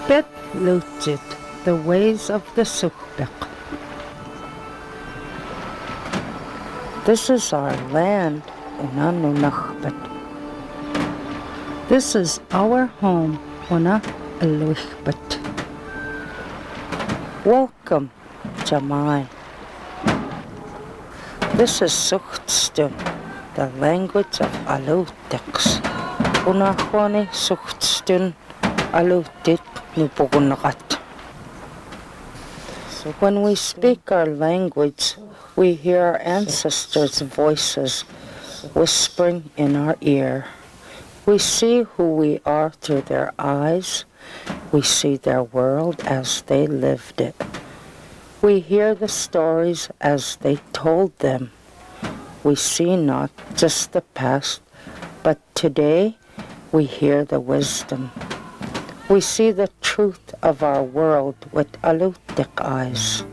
Sugpiat Lucit, the ways of the Sugpiaq. This is our land, Unanunachpat. This is our home, Una Aluichpat. Welcome, Jamai. This is Suchtstun, the language of Alutiks. Unahwani Suchtstun Alutit Nupugunakat. So when we speak our language, we hear our ancestors' voices whispering in our ear. We see who we are through their eyes. We see their world as they lived it. We hear the stories as they told them. We see not just the past, but today we hear the wisdom. We see the truth of our world with Alutik eyes.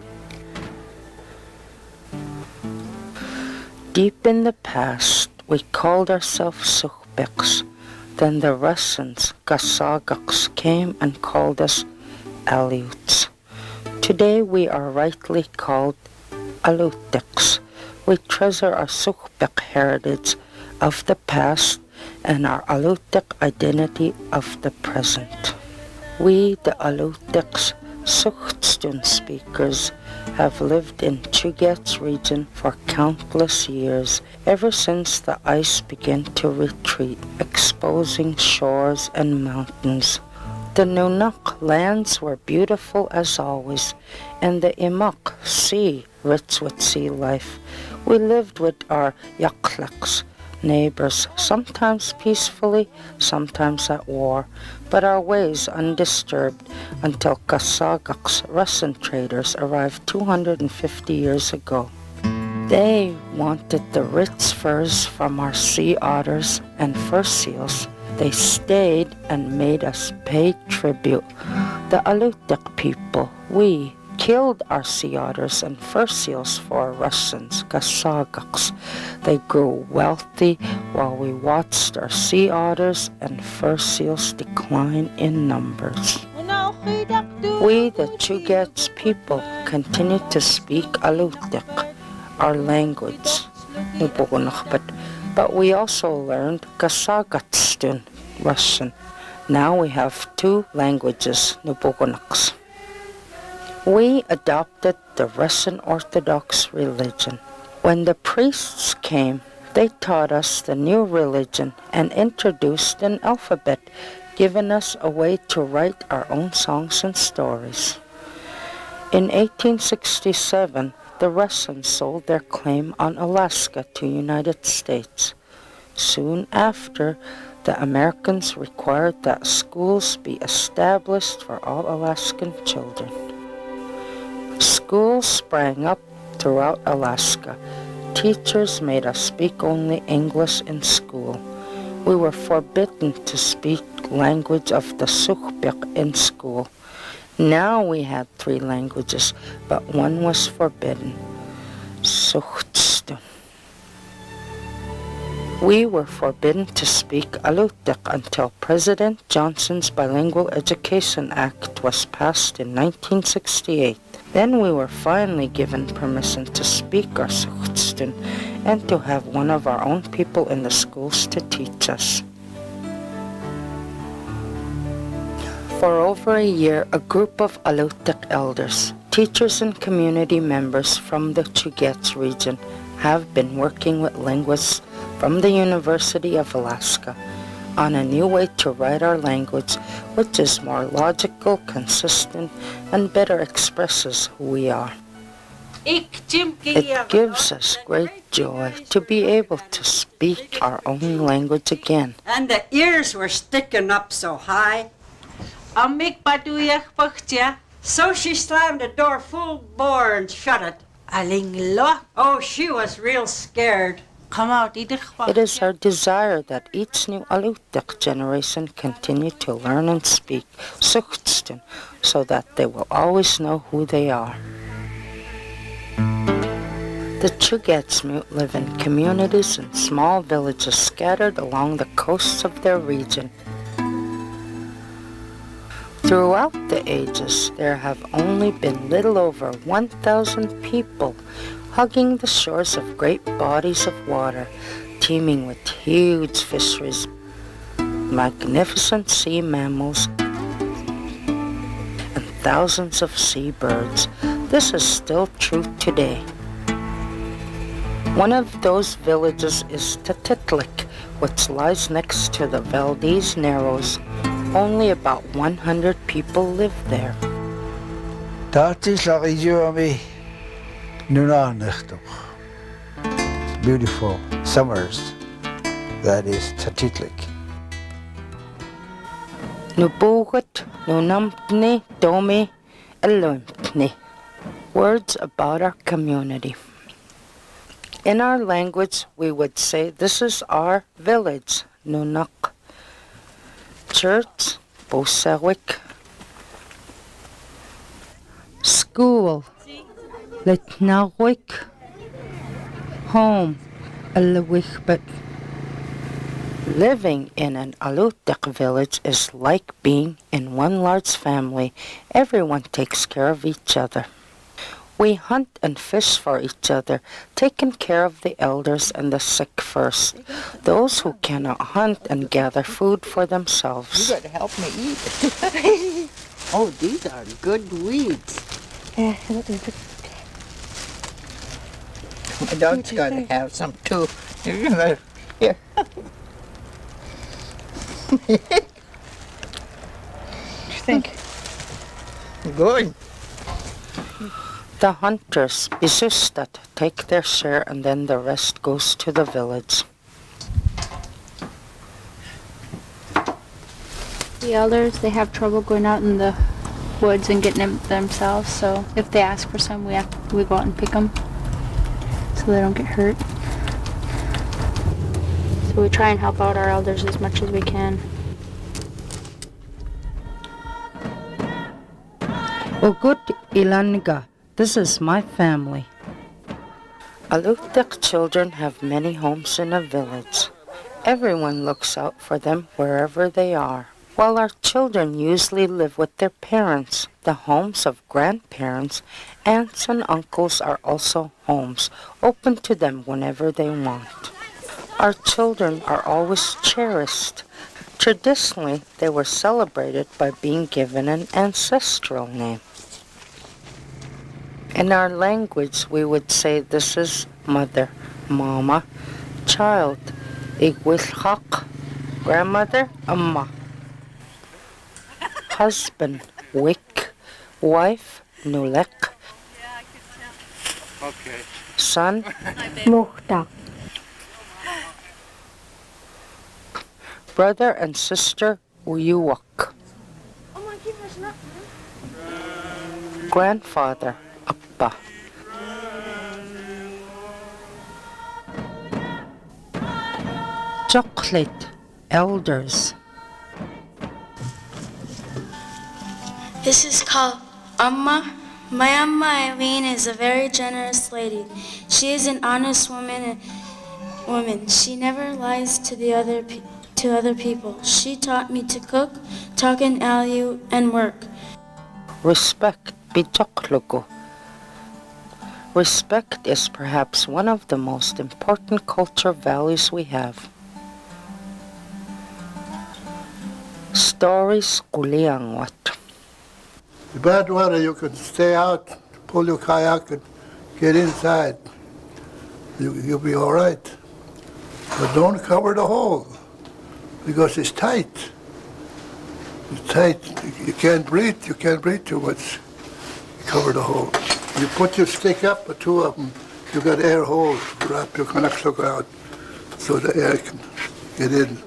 Deep in the past, we called ourselves Sugpiaqs. Then the Russians, Kasagaks, came and called us Aleuts. Today we are rightly called Alutiks. We treasure our Sugpiaq heritage of the past and our Alutik identity of the present. We, the Alutiks, Suchtstun speakers, have lived in Chugach region for countless years, ever since the ice began to retreat, exposing shores and mountains. The Nunuk lands were beautiful as always, and the Imuk sea, rich with sea life. We lived with our Yaklaks, neighbors, sometimes peacefully, sometimes at war, but our ways undisturbed until Kasagaks, Russian traders, arrived 250 years ago. They wanted the rich furs from our sea otters and fur seals. They stayed and made us pay tribute. The Alutik people, we killed our sea otters and fur seals for Russians, Kasagaks. They grew wealthy while we watched our sea otters and fur seals decline in numbers. We, the Chugach people, continue to speak Alutik, our language, but we also learned Kasagatstun, Russian. Now we have two languages, Nupugunaks. We adopted the Russian Orthodox religion. When the priests came, they taught us the new religion and introduced an alphabet, giving us a way to write our own songs and stories. In 1867, the Russians sold their claim on Alaska to United States. Soon after, the Americans required that schools be established for all Alaskan children. Schools sprang up throughout Alaska. Teachers made us speak only English in school. We were forbidden to speak language of the Sugpiaq in school. Now we had three languages, but one was forbidden, Suchtstun. We were forbidden to speak Alutik until President Johnson's Bilingual Education Act was passed in 1968. Then we were finally given permission to speak our Suchtstun and to have one of our own people in the schools to teach us. For over a year, a group of Alutik elders, teachers and community members from the Chugach region have been working with linguists from the University of Alaska on a new way to write our language, which is more logical, consistent, and better expresses who we are. It gives us great joy to be able to speak our own language again. And the ears were sticking up so high. So she slammed the door full bore and shut it. Oh, she was real scared. It is our desire that each new Alutik generation continue to learn and speak Suchtstun so that they will always know who they are. The Chugachmiut live in communities and small villages scattered along the coasts of their region. Throughout the ages, there have only been little over 1,000 people hugging the shores of great bodies of water, teeming with huge fisheries, magnificent sea mammals, and thousands of seabirds. This is still true today. One of those villages is Tatitlik, which lies next to the Valdez Narrows. Only about 100 people live there. Beautiful summers. That is Tatitlik. Nubugut, Nunampni, Domi, Elumpni. Words about our community. In our language, we would say this is our village, Nunak. Church, Bosawik. School, Litnawik. Home, Alawikbet. Living in an Alutek village is like being in one large family. Everyone takes care of each other. We hunt and fish for each other, taking care of the elders and the sick first, those who cannot hunt and gather food for themselves. You gotta help me eat. Oh, these are good weeds. My dog's gotta have some too. Here. What do you think? Good. The hunters, Bisustat, take their share and then the rest goes to the village. The elders, they have trouble going out in the woods and getting them themselves, so if they ask for some, we go out and pick them so they don't get hurt. So we try and help out our elders as much as we can. Ugut Ilanga. This is my family. Alutek children have many homes in a village. Everyone looks out for them wherever they are. While our children usually live with their parents, the homes of grandparents, aunts and uncles are also homes, open to them whenever they want. Our children are always cherished. Traditionally, they were celebrated by being given an ancestral name. In our language, we would say this is mother, mama, child, igwilchak, grandmother, amma, husband, wik, wife, nulek, son, muhta, brother and sister, uyuwak, grandfather, Appa. Chocolate, elders. This is called Amma. My Amma Eileen is a very generous lady. She is an honest woman. She never lies to other people. She taught me to cook, talk in Aliu, and work. Respect, bichoklugo. Respect is perhaps one of the most important culture values we have. Stories kuliangwat. The bad weather, you can stay out, pull your kayak and get inside. You'll be all right. But don't cover the hole because it's tight. It's tight. You can't breathe. You can't breathe too much. Cover the hole. You put your stick up, the two of them, you got air holes. Wrap your kanakslok out so the air can get in.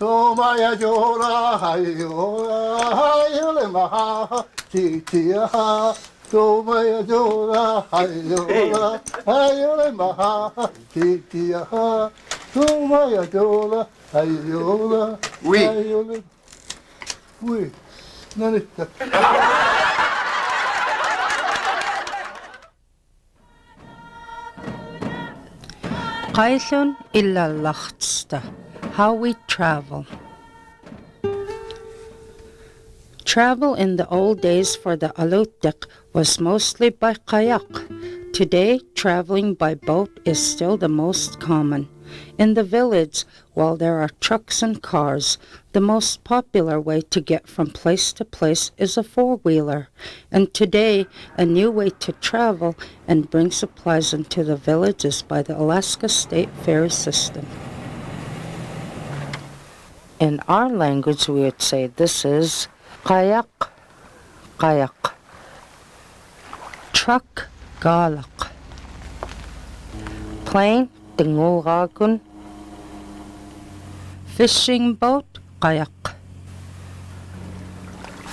Oh Maya Jora, Hayole Maha, Titia, oh Maya Jora, Hayole Maha, Titia, oh Maya Jora, Hayola, Oui, Nanita. Qailun illa lachtsta. How we travel. Travel in the old days for the Alutiiq was mostly by kayak. Today, traveling by boat is still the most common. In the village, while there are trucks and cars, the most popular way to get from place to place is a four-wheeler. And today, a new way to travel and bring supplies into the village is by the Alaska State Ferry System. In our language, we would say this is kayak, kayak. Truck, galak. Plane, tinguragun. Fishing boat, kayak.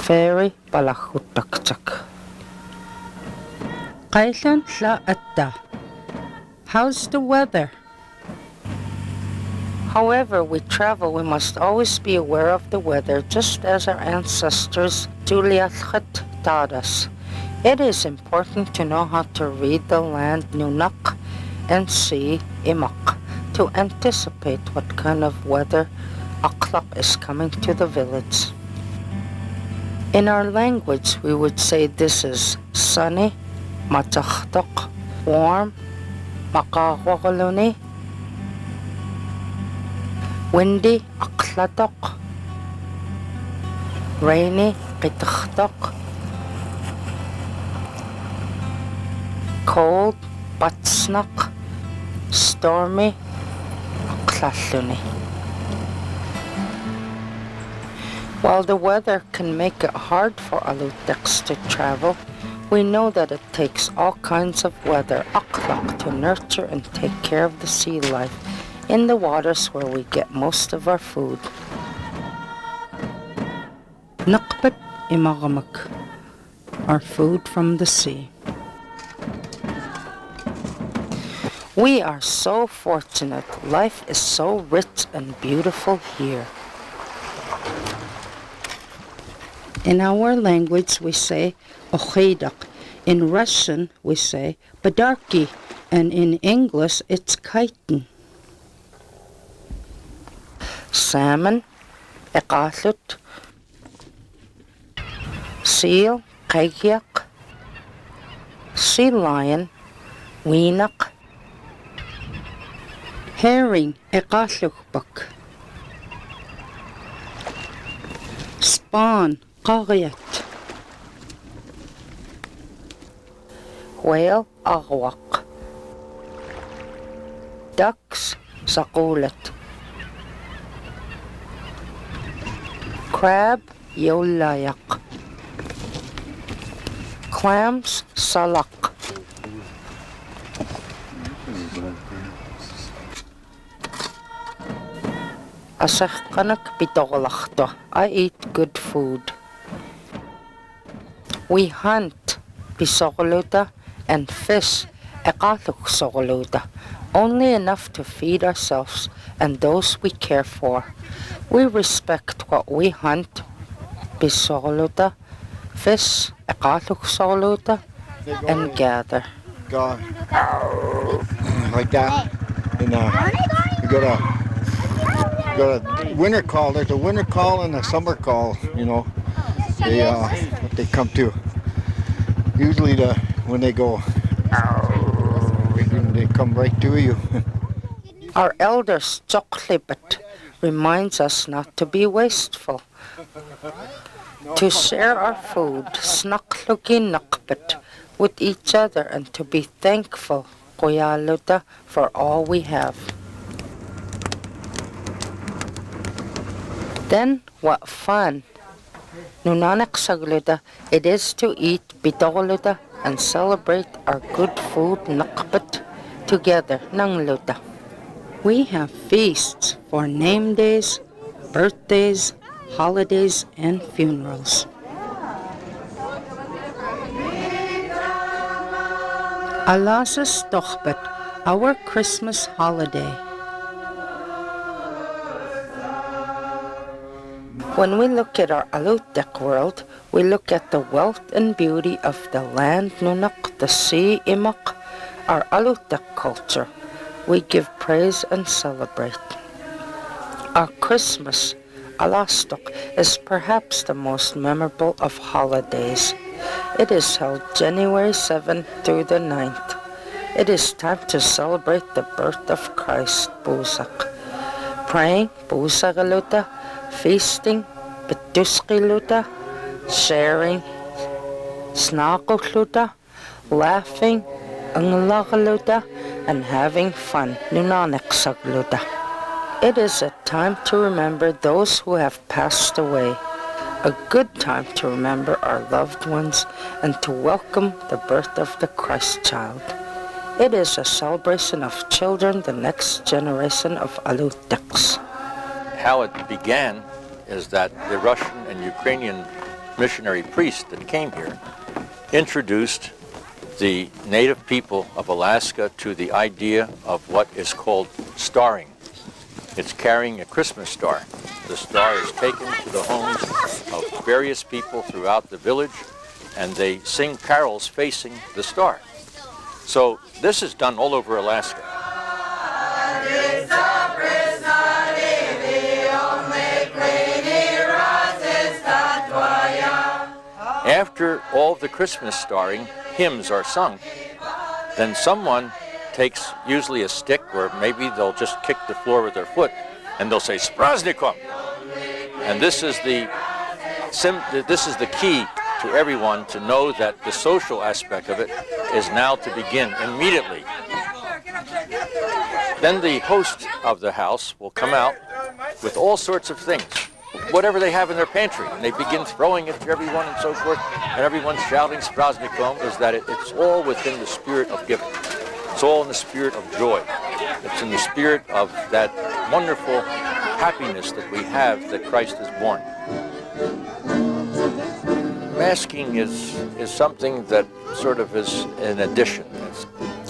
Ferry, palahutakchak. Kailan tla atta? How's the weather? However we travel, we must always be aware of the weather, just as our ancestors Juliachat taught us. It is important to know how to read the land Nunak and see Imak to anticipate what kind of weather Aklak is coming to the village. In our language, we would say this is sunny, matachtok, warm, makawakaluni, windy, aklatok, rainy, kitachtok, cold, batsnak, stormy, aklaluni. While the weather can make it hard for Alutiiqs to travel, we know that it takes all kinds of weather, aklak, to nurture and take care of the sea life in the waters where we get most of our food. Nakpat imagamak, our food from the sea. We are so fortunate. Life is so rich and beautiful here. In our language, we say ochedak. In Russian, we say badarki. And in English, it's kiten. Salmon, ekalut. Seal, kaikiak. Sea lion, weenak. Herring, ekalukbak. Spawn, qariat. Whale, arwak. Ducks, sakulat. Crab, yolayak. Clams, salak. Asakkanak pitolachto. I eat good food. We hunt pisokoluta and fish ekaluk sokoluta, only enough to feed ourselves and those we care for. We respect what we hunt pisokoluta, fish ekaluk sokoluta, and gather. Go like that. And you got a winter call. There's a winter call and a summer call. You know, what they come to. Usually when they go, they come right to you. Our elders Chugachmiut reminds us not to be wasteful, to share our food, snakluginakpit, with each other, and to be thankful, kuyaluta, for all we have. Then, what fun! Nunanak sagluta, it is to eat bitoluta and celebrate our good food nakpit together, nangluta. We have feasts for name days, birthdays, holidays, and funerals. Alasas Tochbet, our Christmas holiday. When we look at our Alutiiq world, we look at the wealth and beauty of the land Nunak, the sea Imak, our Alutiiq culture. We give praise and celebrate. Our Christmas, Alastok is perhaps the most memorable of holidays. It is held January 7th through the 9th. It is time to celebrate the birth of Christ, Busak. Praying, Busagaluta, feasting, Betuskiluta, sharing, Snakokluta, laughing, Unglagaluta, and having fun, Nunaneksagluta. It is a time to remember those who have passed away, a good time to remember our loved ones, and to welcome the birth of the Christ child. It is a celebration of children, the next generation of Alutiks. How it began is that the Russian and Ukrainian missionary priest that came here introduced the native people of Alaska to the idea of what is called starring. It's carrying a Christmas star. The star is taken to the homes of various people throughout the village, and they sing carols facing the star. So this is done all over Alaska. After all the Christmas starring, hymns are sung, then someone takes usually a stick, or maybe they'll just kick the floor with their foot, and they'll say "Spraznikom," and this is the key to everyone to know that the social aspect of it is now to begin immediately. Then the host of the house will come out with all sorts of things, whatever they have in their pantry, and they begin throwing it to everyone and so forth, and everyone's shouting "Spraznikom," is that it's all within the spirit of giving. It's all in the spirit of joy. It's in the spirit of that wonderful happiness that we have that Christ is born. Masking is something that sort of is an addition.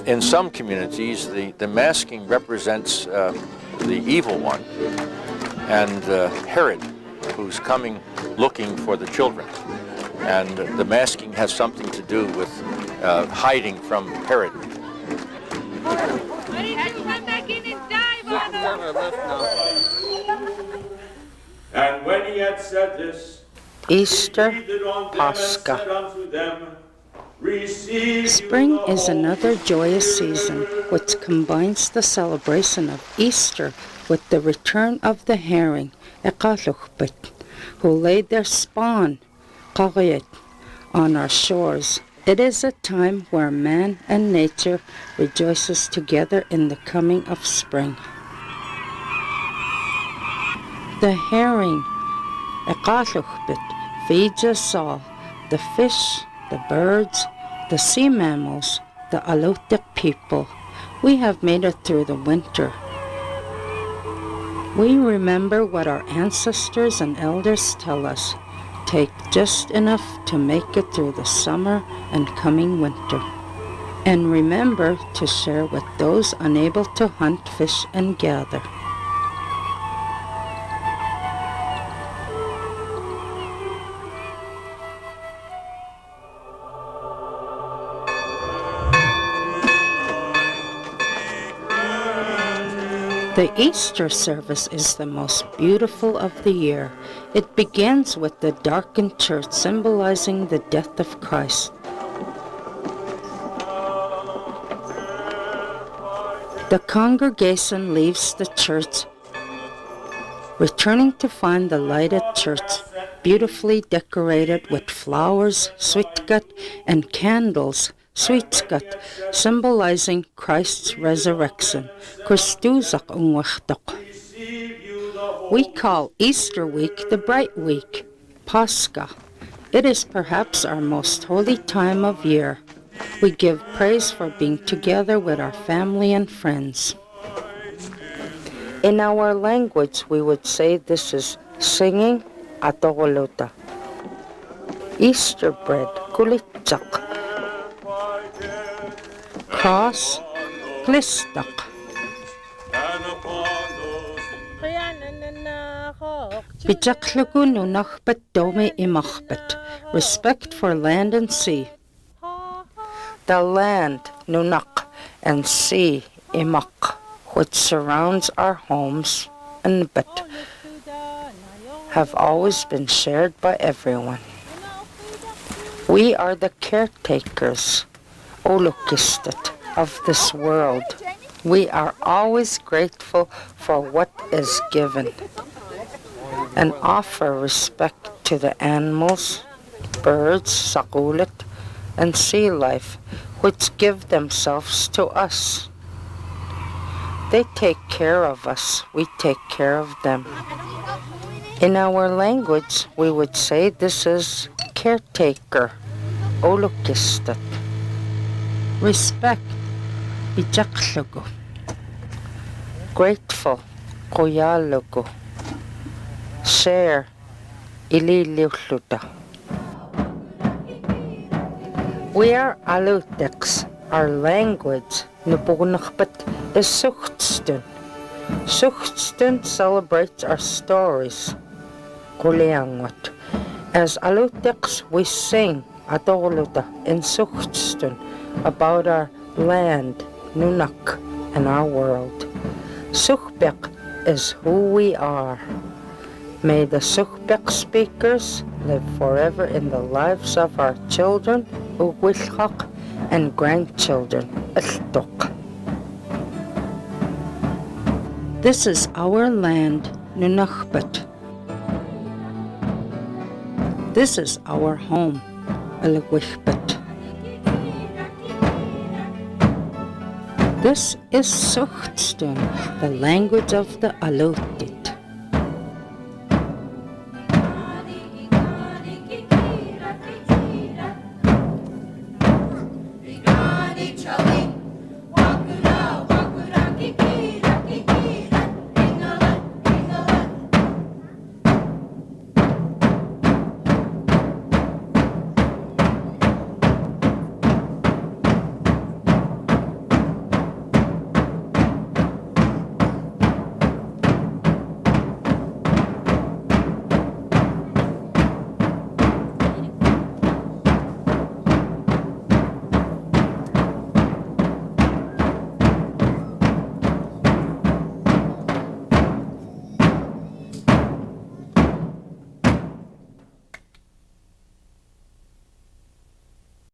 In some communities, the masking represents the evil one, and Herod, who's coming looking for the children. And the masking has something to do with hiding from Herod. And when he had said this, Easter, Pascha. Spring is another joyous season which combines the celebration of Easter with the return of the herring, Chugachmiut, who laid their spawn, Chugpiat, on our shores. It is a time where man and nature rejoices together in the coming of spring. The herring, Chugachmiut, feeds us all, the fish, the birds, the sea mammals, the Alutiq people. We have made it through the winter. We remember what our ancestors and elders tell us. Take just enough to make it through the summer and coming winter. And remember to share with those unable to hunt, fish, and gather. The Easter service is the most beautiful of the year. It begins with the darkened church symbolizing the death of Christ. The congregation leaves the church, returning to find the lighted church beautifully decorated with flowers, Sugpiat, and candles, Sugpiat, symbolizing Christ's resurrection. We call Easter week the bright week, Pascha. It is perhaps our most holy time of year. We give praise for being together with our family and friends. In our language, we would say this is singing atogolota. Easter bread, kulitsak. Cross, glistak. Bijaklugu nunachbet dome imachbet. Respect for land and sea. The land, nunak, and sea, imak, which surrounds our homes, and bet. have always been shared by everyone. We are the caretakers, Olukistat, of this world. We are always grateful for what is given and offer respect to the animals, birds, sakulit, and sea life, which give themselves to us. They take care of us, we take care of them. In our language, we would say this is caretaker, Olukistat. Respect, bijaklugu. Grateful, koyalugu. Share, ililiuluta. We are Alutics. Our language, Nupugunakpat, is Suchtstun. Suchtstun celebrates our stories, Kuliangwat. As Alutics, we sing Adoluta in Suchtstun about our land, Nunak, and our world. Sugpiaq is who we are. May the Sugpiaq speakers live forever in the lives of our children, Ugwilchak, and grandchildren, Iltok. This is our land, Nunachbat. This is our home, Alagwishbat. This is Suchtstun, the language of the Aloti.